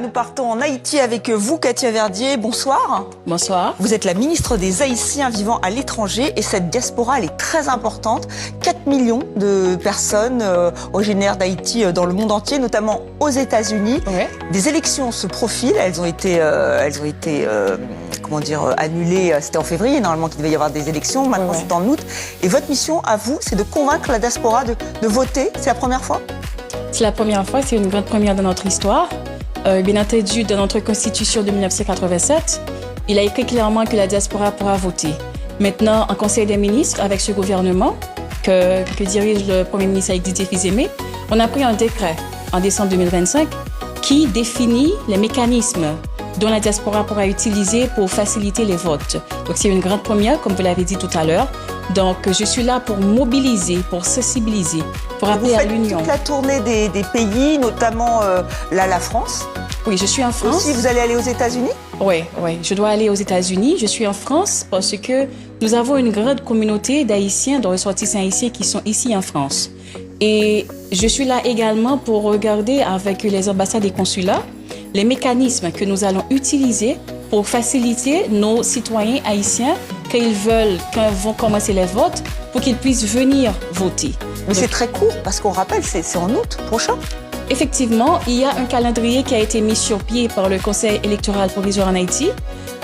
Nous partons en Haïti avec vous, Katia Verdier. Bonsoir. Bonsoir. Vous êtes la ministre des Haïtiens vivant à l'étranger et cette diaspora, elle est très importante. 4 millions de personnes originaires d'Haïti dans le monde entier, notamment aux États-Unis. Ouais. Des élections se profilent. Elles ont été annulées. C'était en février, normalement, qu'il devait y avoir des élections. Maintenant, c'est en août. Et votre mission, à vous, c'est de convaincre la diaspora de voter. C'est la première fois ? C'est la première fois, c'est une grande première dans notre histoire. Bien entendu, dans notre Constitution de 1987, il a écrit clairement que la diaspora pourra voter. Maintenant, en Conseil des ministres, avec ce gouvernement que dirige le Premier ministre Didier Fils-Aimé, on a pris un décret en décembre 2025 qui définit les mécanismes dont la diaspora pourra utiliser pour faciliter les votes. Donc, c'est une grande première, comme vous l'avez dit tout à l'heure. Donc, je suis là pour mobiliser, pour sensibiliser, pour appeler à l'union. Vous faites toute la tournée des pays, notamment la France. Oui, je suis en France. Aussi, vous allez aller aux États-Unis? Oui, je dois aller aux États-Unis. Je suis en France parce que nous avons une grande communauté d'Haïtiens, de ressortissants haïtiens qui sont ici en France. Et je suis là également pour regarder avec les ambassades et consulats les mécanismes que nous allons utiliser pour faciliter nos citoyens haïtiens quand vont commencer les votes, pour qu'ils puissent venir voter. Mais c'est très court, parce qu'on rappelle, c'est en août prochain. Effectivement, il y a un calendrier qui a été mis sur pied par le Conseil électoral provisoire en Haïti.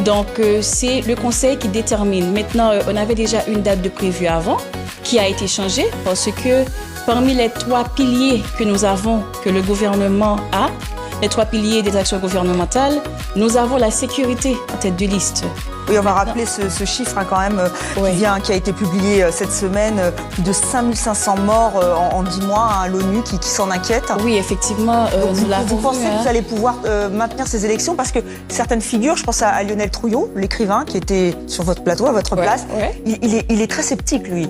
Donc, c'est le Conseil qui détermine. Maintenant, on avait déjà une date de prévue avant, qui a été changée, parce que parmi les 3 piliers que nous avons, que le gouvernement a, les 3 piliers des actions gouvernementales, nous avons la sécurité en tête de liste. Oui, on va rappeler ce chiffre quand même qui a été publié cette semaine, plus de 5500 morts en 10 mois, à l'ONU qui s'en inquiète. Oui, effectivement, nous l'avons vu. Vous pensez que vous allez pouvoir maintenir ces élections? Parce que certaines figures, je pense à Lionel Trouillot, l'écrivain qui était sur votre plateau, à votre place, il est très sceptique, lui.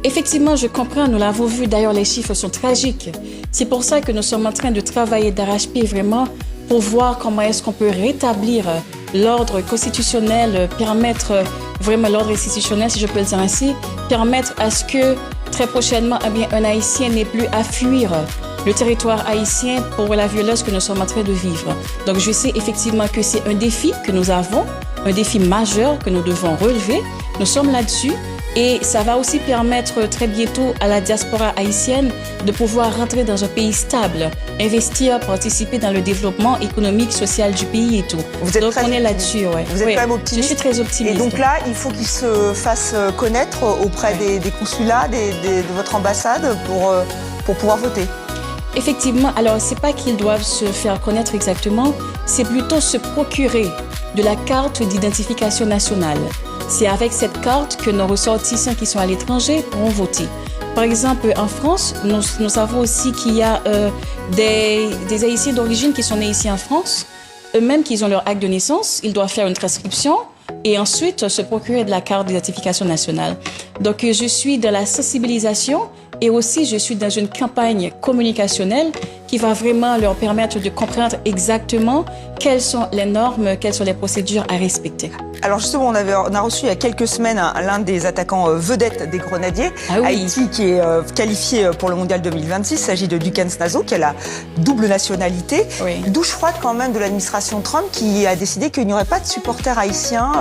Effectivement, je comprends, nous l'avons vu, d'ailleurs les chiffres sont tragiques. C'est pour ça que nous sommes en train de travailler d'arrache-pied vraiment pour voir comment est-ce qu'on peut rétablir l'ordre constitutionnel, permettre vraiment l'ordre institutionnel, si je peux le dire ainsi, permettre à ce que très prochainement, un Haïtien n'ait plus à fuir le territoire haïtien pour la violence que nous sommes en train de vivre. Donc je sais effectivement que c'est un défi que nous avons, un défi majeur que nous devons relever. Nous sommes là-dessus. Et ça va aussi permettre très bientôt à la diaspora haïtienne de pouvoir rentrer dans un pays stable, investir, participer dans le développement économique, social du pays et tout. Donc on est là-dessus, Vous êtes quand même optimiste. Je suis très optimiste. Et donc là, il faut qu'il se fasse connaître auprès des consulats, de votre ambassade pour pouvoir voter. Effectivement, alors c'est pas qu'ils doivent se faire connaître exactement, c'est plutôt se procurer de la carte d'identification nationale. C'est avec cette carte que nos ressortissants qui sont à l'étranger pourront voter. Par exemple, en France, nous savons aussi qu'il y a des Haïtiens d'origine qui sont nés ici en France. Eux-mêmes, qui ont leur acte de naissance, ils doivent faire une transcription et ensuite se procurer de la carte d'identification nationale. Donc, je suis dans la sensibilisation et aussi je suis dans une campagne communicationnelle qui va vraiment leur permettre de comprendre exactement quelles sont les normes, quelles sont les procédures à respecter. Alors justement, on a reçu il y a quelques semaines l'un des attaquants vedettes des Grenadiers, Haïti, qui est qualifié pour le Mondial 2026. Il s'agit de Dukan Snazo, qui a la double nationalité. Douche froide quand même de l'administration Trump, qui a décidé qu'il n'y aurait pas de supporters haïtiens.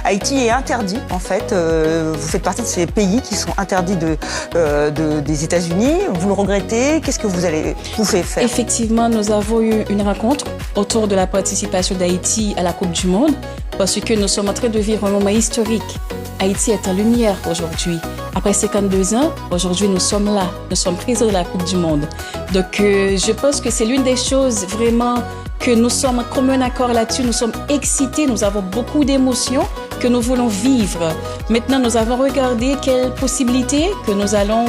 Haïti est interdit, en fait. Vous faites partie de ces pays qui sont interdits des États-Unis. Vous le regrettez? Qu'est-ce que vous faire? Effectivement, nous avons eu une rencontre autour de la participation d'Haïti à la Coupe du Monde, parce que nous sommes en train de vivre un moment historique. Haïti est en lumière aujourd'hui. Après 52 ans, aujourd'hui nous sommes là. Nous sommes présents de la Coupe du Monde. Donc je pense que c'est l'une des choses vraiment que nous sommes en commun accord là-dessus. Nous sommes excités, nous avons beaucoup d'émotions que nous voulons vivre. Maintenant, nous avons regardé quelles possibilités que nous allons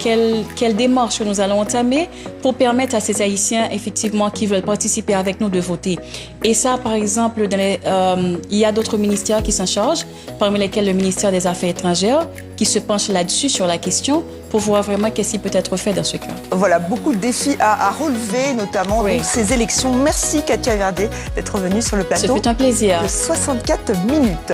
quelle démarche que nous allons entamer pour permettre à ces Haïtiens, effectivement, qui veulent participer avec nous de voter. Et ça, par exemple, il y a d'autres ministères qui s'en chargent, parmi lesquels le ministère des Affaires étrangères, qui se penche là-dessus, sur la question, pour voir vraiment qu'est-ce qui peut être fait dans ce cas. Voilà, beaucoup de défis à relever, notamment donc, ces élections. Merci Katia Verdier d'être venue sur le plateau. Ce fut un plaisir. De 64 minutes.